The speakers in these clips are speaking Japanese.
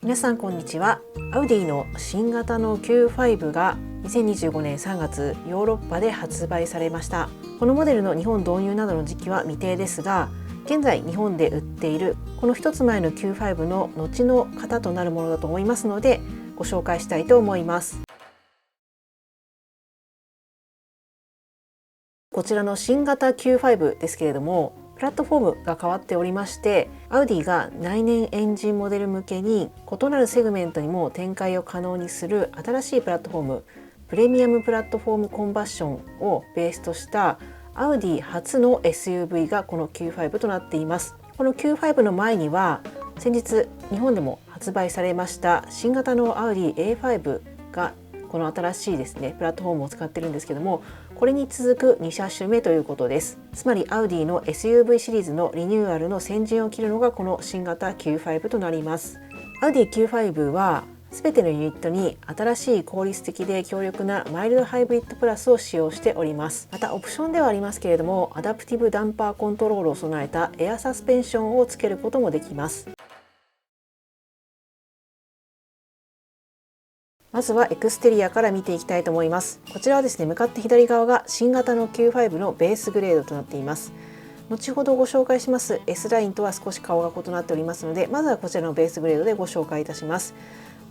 皆さんこんにちは。アウディの新型の Q5 が2025年3月ヨーロッパで発売されました。このモデルの日本導入などの時期は未定ですが、現在日本で売っているこの一つ前の Q5 の後の型となるものだと思いますので、ご紹介したいと思います。こちらの新型 Q5 ですけれども、プラットフォームが変わっておりまして、アウディが内燃エンジンモデル向けに異なるセグメントにも展開を可能にする新しいプラットフォーム、プレミアムプラットフォームコンバッションをベースとしたアウディ初の SUV がこの Q5 となっています。この Q5 の前には先日日本でも発売されました新型のアウディ A5 がこの新しいですねプラットフォームを使ってるんですけども、これに続く2車種目ということです。つまりアウディの SUV シリーズのリニューアルの先陣を切るのがこの新型 Q5 となります。アウディ Q5 は全てのユニットに新しい効率的で強力なマイルドハイブリッドプラスを使用しております。またオプションではありますけれども、アダプティブダンパーコントロールを備えたエアサスペンションをつけることもできます。まずはエクステリアから見ていきたいと思います。こちらはですね、向かって左側が新型の Q5 のベースグレードとなっています。後ほどご紹介します S ラインとは少し顔が異なっておりますので、まずはこちらのベースグレードでご紹介いたします。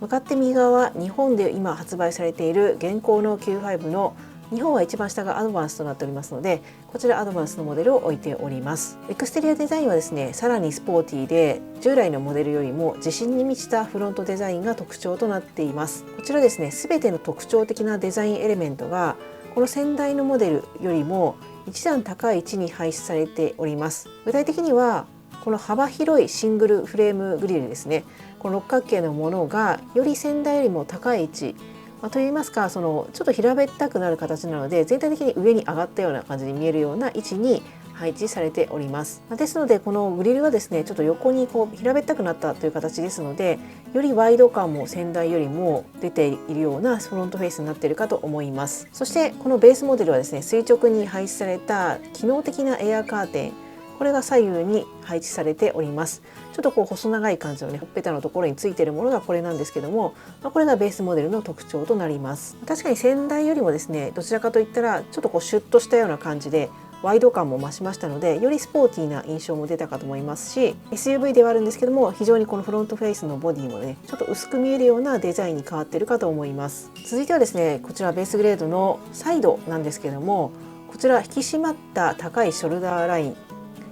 向かって右側は日本で今発売されている現行の Q5 の日本は一番下がアドバンスとなっておりますので、こちらアドバンスのモデルを置いております。エクステリアデザインはですね、さらにスポーティーで従来のモデルよりも自信に満ちたフロントデザインが特徴となっています。こちらですね、すべての特徴的なデザインエレメントがこの先代のモデルよりも一段高い位置に配置されております。具体的にはこの幅広いシングルフレームグリルですね、この六角形のものがより先代よりも高い位置、といいますか、ちょっと平べったくなる形なので全体的に上に上がったような感じに見えるような位置に配置されております。ですのでこのグリルはですね、ちょっと横に平べったくなったという形ですので、よりワイド感も先代よりも出ているようなフロントフェイスになっているかと思います。そしてこのベースモデルはですね、垂直に配置された機能的なエアカーテン、これが左右に配置されております。ちょっと細長い感じのね、ほっぺたのところについているものがこれなんですけども、これがベースモデルの特徴となります。確かに先代よりもですね、どちらかといったらちょっとシュッとしたような感じでワイド感も増しましたので、よりスポーティーな印象も出たかと思いますし、 SUV ではあるんですけども、非常にこのフロントフェイスのボディもね、ちょっと薄く見えるようなデザインに変わっているかと思います。続いてはですね、こちらベースグレードのサイドなんですけども、こちら引き締まった高いショルダーライン、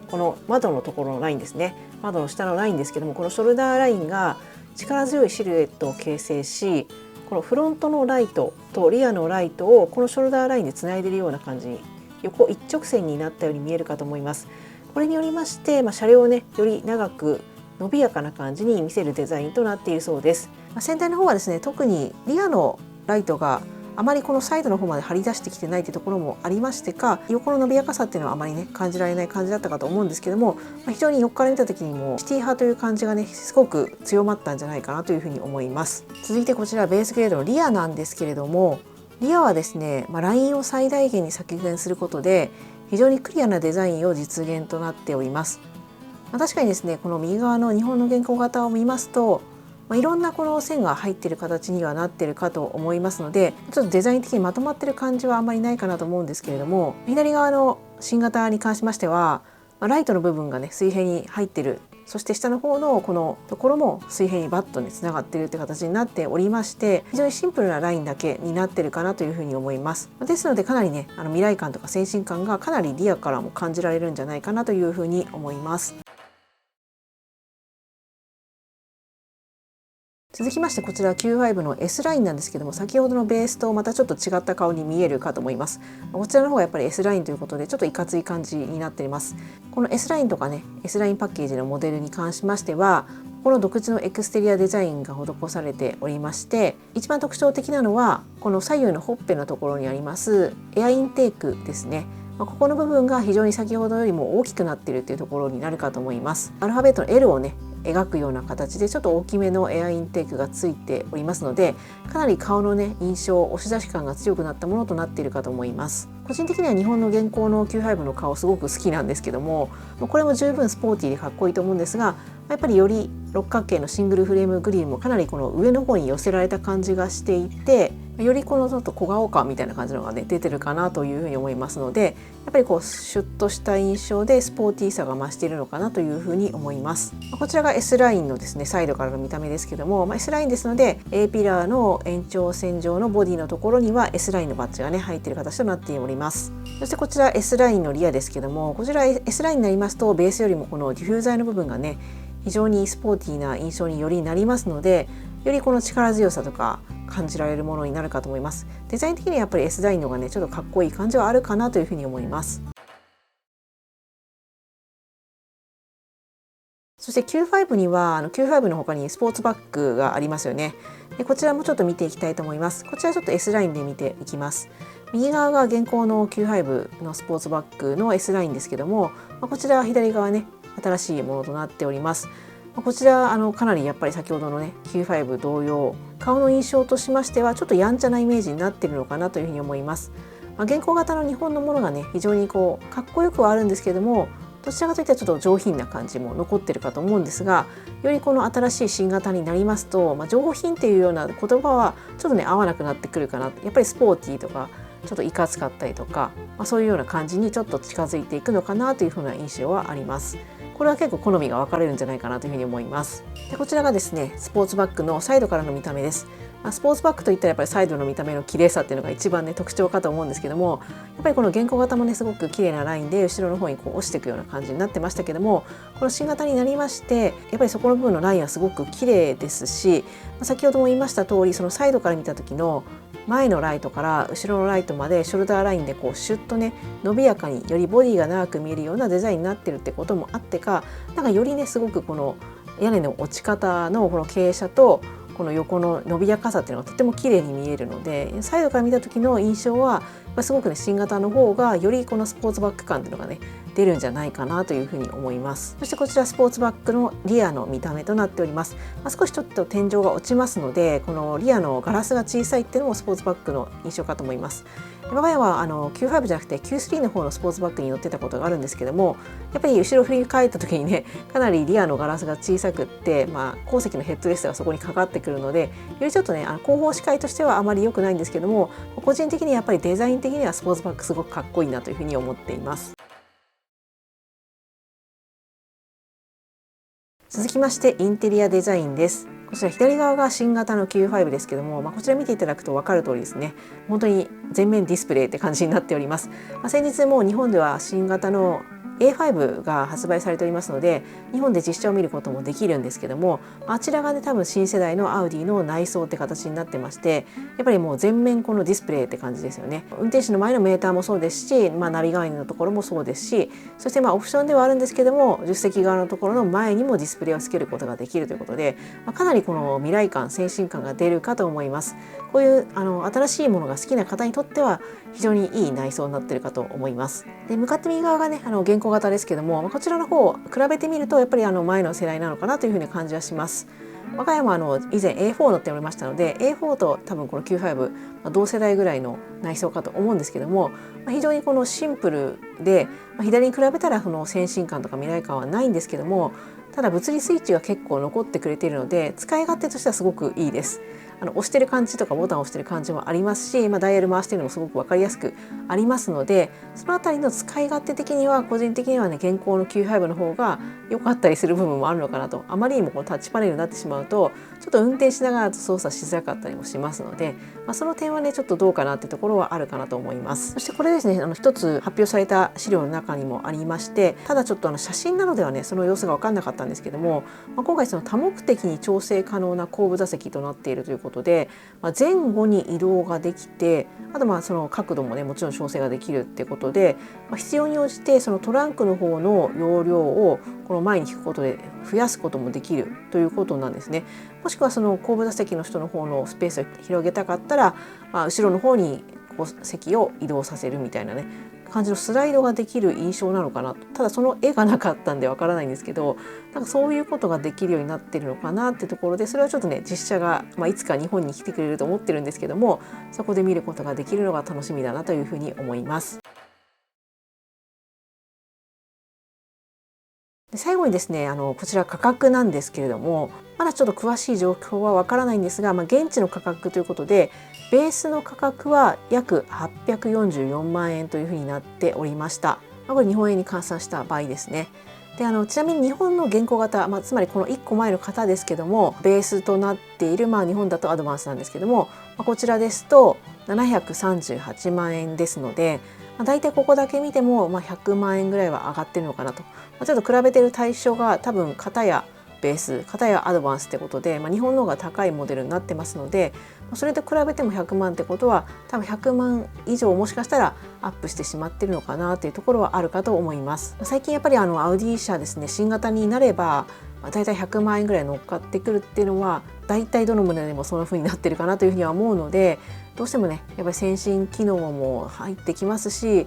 この窓のところのラインですね、窓の下のラインですけども、このショルダーラインが力強いシルエットを形成し、このフロントのライトとリアのライトをこのショルダーラインでつないでいるような感じに、横一直線になったように見えるかと思います。これによりまして、車両をね、より長く伸びやかな感じに見せるデザインとなっているそうです。先代の方はですね、特にリアのライトがあまりこのサイドの方まで張り出してきてないというところもありましてか、横の伸びやかさっていうのはあまりね感じられない感じだったかと思うんですけども、非常に横から見た時にもシティ派という感じがね、すごく強まったんじゃないかなというふうに思います。続いてこちらベースグレードのリアなんですけれども、リアはですね、ラインを最大限に削減することで非常にクリアなデザインを実現となっております。確かにですね、この右側の日本の現行型を見ますと、いろんなこの線が入っている形にはなっているかと思いますので、ちょっとデザイン的にまとまっている感じはあんまりないかなと思うんですけれども、左側の新型に関しましては、ライトの部分がね水平に入っている、そして下の方のこのところも水平にバットにつながっているという形になっておりまして、非常にシンプルなラインだけになっているかなというふうに思います。ですのでかなりね、未来感とか先進感がかなりリアからも感じられるんじゃないかなというふうに思います。続きましてこちら Q5 の S ラインなんですけども、先ほどのベースとまたちょっと違った顔に見えるかと思います。こちらの方がやっぱり S ラインということでちょっといかつい感じになっています。この S ラインとかね、 S ラインパッケージのモデルに関しましては、この独自のエクステリアデザインが施されておりまして、一番特徴的なのはこの左右のほっぺのところにありますエアインテークですね。ここの部分が非常に先ほどよりも大きくなっているというところになるかと思います。アルファベットの L をね描くような形でちょっと大きめのエアインテークがついておりますので、かなり顔のね印象、押し出し感が強くなったものとなっているかと思います。個人的には日本の現行の Q5 の顔すごく好きなんですけども、これも十分スポーティーでかっこいいと思うんですが、やっぱりより六角形のシングルフレームグリルもかなりこの上の方に寄せられた感じがしていて、よりこのちょっと小顔感みたいな感じのがね出てるかなというふうに思いますので、やっぱりこうシュッとした印象でスポーティーさが増しているのかなというふうに思います。こちらが S ラインのですねサイドからの見た目ですけども、S ラインですので A ピラーの延長線上のボディのところには S ラインのバッジがね入っている形となっております。そしてこちら S ラインのリアですけども、こちら S ラインになりますとベースよりもこのディフューザーの部分がね非常にスポーティーな印象によりなりますので、よりこの力強さとか感じられるものになるかと思います。デザイン的にはやっぱり S ラインのがねちょっとかっこいい感じはあるかなというふうに思います。そして Q5 にはQ5 の他にスポーツバッグがありますよね。でこちらもちょっと見ていきたいと思います。こちらちょっと S ラインで見ていきます。右側が現行の Q5 のスポーツバッグの S ラインですけども、こちら左側ね新しいものとなっております。こちらかなりやっぱり先ほどのね Q5 同様、顔の印象としましてはちょっとやんちゃなイメージになっているのかなというふうに思います。現行型の日本のものがね非常にこうかっこよくはあるんですけども、どちらかといったらちょっと上品な感じも残ってるかと思うんですが、よりこの新しい新型になりますと、上品っていうような言葉はちょっとね合わなくなってくるかな。やっぱりスポーティーとかちょっといかつかったりとか、そういうような感じにちょっと近づいていくのかなというふうな印象はあります。これは結構好みが分かれるんじゃないかなというふうに思います。でこちらがですねスポーツバッグのサイドからの見た目です。スポーツバッグといったらやっぱりサイドの見た目の綺麗さっていうのが一番ね特徴かと思うんですけども、やっぱりこの現行型もねすごく綺麗なラインで後ろの方にこう押していくような感じになってましたけども、この新型になりましてやっぱりそこの部分のラインはすごく綺麗ですし、先ほども言いました通りそのサイドから見た時の前のライトから後ろのライトまでショルダーラインでこうシュッとね伸びやかによりボディが長く見えるようなデザインになってるってこともあってか、なんかよりねすごくこの屋根の落ち方のこの傾斜とこの横の伸びやかさっていうのがとても綺麗に見えるので、サイドから見た時の印象はすごくね新型の方がよりこのスポーツバッグ感っていうのがね出るんじゃないかなというふうに思います。そしてこちらスポーツバッグのリアの見た目となっております。少しちょっと天井が落ちますので、このリアのガラスが小さいっていうのもスポーツバッグの印象かと思います。我が家はQ5 じゃなくて Q3 の方のスポーツバッグに乗ってたことがあるんですけども、やっぱり後ろ振り返った時にねかなりリアのガラスが小さくって、後席のヘッドレストがそこにかかってくるので、よりちょっとね後方視界としてはあまり良くないんですけども、個人的にやっぱりデザイン的にはスポーツバッグすごくかっこいいなというふうに思っています。続きましてインテリアデザインです。こちら左側が新型の Q5 ですけども、こちら見ていただくと分かる通りですね、本当に全面ディスプレイって感じになっております。先日もう日本では新型の A5 が発売されておりますので、日本で実写を見ることもできるんですけども、あちらがね多分新世代のアウディの内装って形になってまして、やっぱりもう全面このディスプレイって感じですよね。運転手の前のメーターもそうですし、ナビ代わりのところもそうですし、そしてオプションではあるんですけども、助手席側のところの前にもディスプレイをつけることができるということで、かなりこの未来感先進感が出るかと思います。こういう新しいものが好きな方にとっては非常にいい内装になっているかと思います。で向かって右側がね現行型ですけども、こちらの方比べてみるとやっぱり前の世代なのかなというふうに感じはします。我が家も以前 A4 乗っておりましたので A4 と多分この Q5、同世代ぐらいの内装かと思うんですけども、非常にこのシンプルで、左に比べたらその先進感とか未来感はないんですけども、ただ物理スイッチが結構残ってくれているので使い勝手としてはすごくいいです。押してる感じとかボタンを押してる感じもありますし、ダイヤル回してるのもすごく分かりやすくありますので、そのあたりの使い勝手的には個人的にはね現行の Q5 の方が良かったりする部分もあるのかなと。あまりにもこのタッチパネルになってしまうとちょっと運転しながら操作しづらかったりもしますので、その点はねちょっとどうかなってところはあるかなと思います。そしてこれですね一つ発表された資料の中にもありまして、ただちょっと写真などではねその様子が分かんなかったんですけども、今回その多目的に調整可能な後部座席となっているということで、前後に移動ができて、あとその角度もねもちろん調整ができるってことで、必要に応じてそのトランクの方の容量をこの前に引くことで増やすこともできるということなんですね。もしくはその後部座席の人の方のスペースを広げたかったら、後ろの方にこう席を移動させるみたいなね感じのスライドができる印象なのかなと。ただその絵がなかったんでわからないんですけど、なんかそういうことができるようになってるのかなってところで、それはちょっとね実写が、いつか日本に来てくれると思ってるんですけども、そこで見ることができるのが楽しみだなというふうに思います。で最後にですねこちら価格なんですけれども、まだちょっと詳しい状況はわからないんですが、現地の価格ということでベースの価格は約844万円というふうになっておりました。これ日本円に換算した場合ですね。でちなみに日本の現行型、つまりこの1個前の型ですけども、ベースとなっている、日本だとアドバンスなんですけども、こちらですと738万円ですので、だいたいここだけ見ても、100万円ぐらいは上がってるのかなと。ちょっと比べてる対象が多分型やベース、型やアドバンスってことで、日本の方が高いモデルになってますので、それと比べても100万ってことは多分100万以上もしかしたらアップしてしまってるのかなというところはあるかと思います。最近やっぱりアウディ車ですね、新型になればだいたい100万円ぐらい乗っかってくるっていうのはだいたいどのモデルでもその風になってるかなというふうには思うので、どうしてもねやっぱり先進機能も入ってきますし、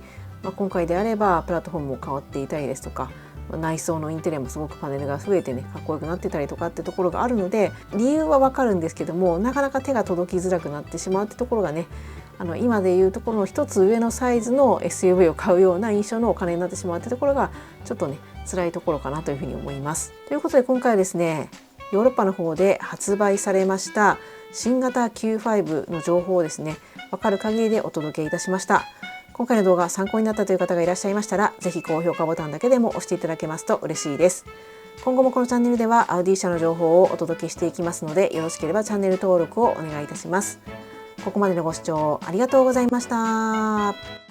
今回であればプラットフォームも変わっていたりですとか、内装のインテリアもすごくパネルが増えてねかっこよくなってたりとかってところがあるので、理由はわかるんですけども、なかなか手が届きづらくなってしまうってところがね、今でいうところの一つ上のサイズの SUV を買うような印象のお金になってしまうってところがちょっとね辛いところかなというふうに思います。ということで今回はですね、ヨーロッパの方で発売されました新型 Q5 の情報をですね、わかる限りでお届けいたしました。今回の動画参考になったという方がいらっしゃいましたら、ぜひ高評価ボタンだけでも押していただけますと嬉しいです。今後もこのチャンネルではアウディ車の情報をお届けしていきますので、よろしければチャンネル登録をお願いいたします。ここまでのご視聴ありがとうございました。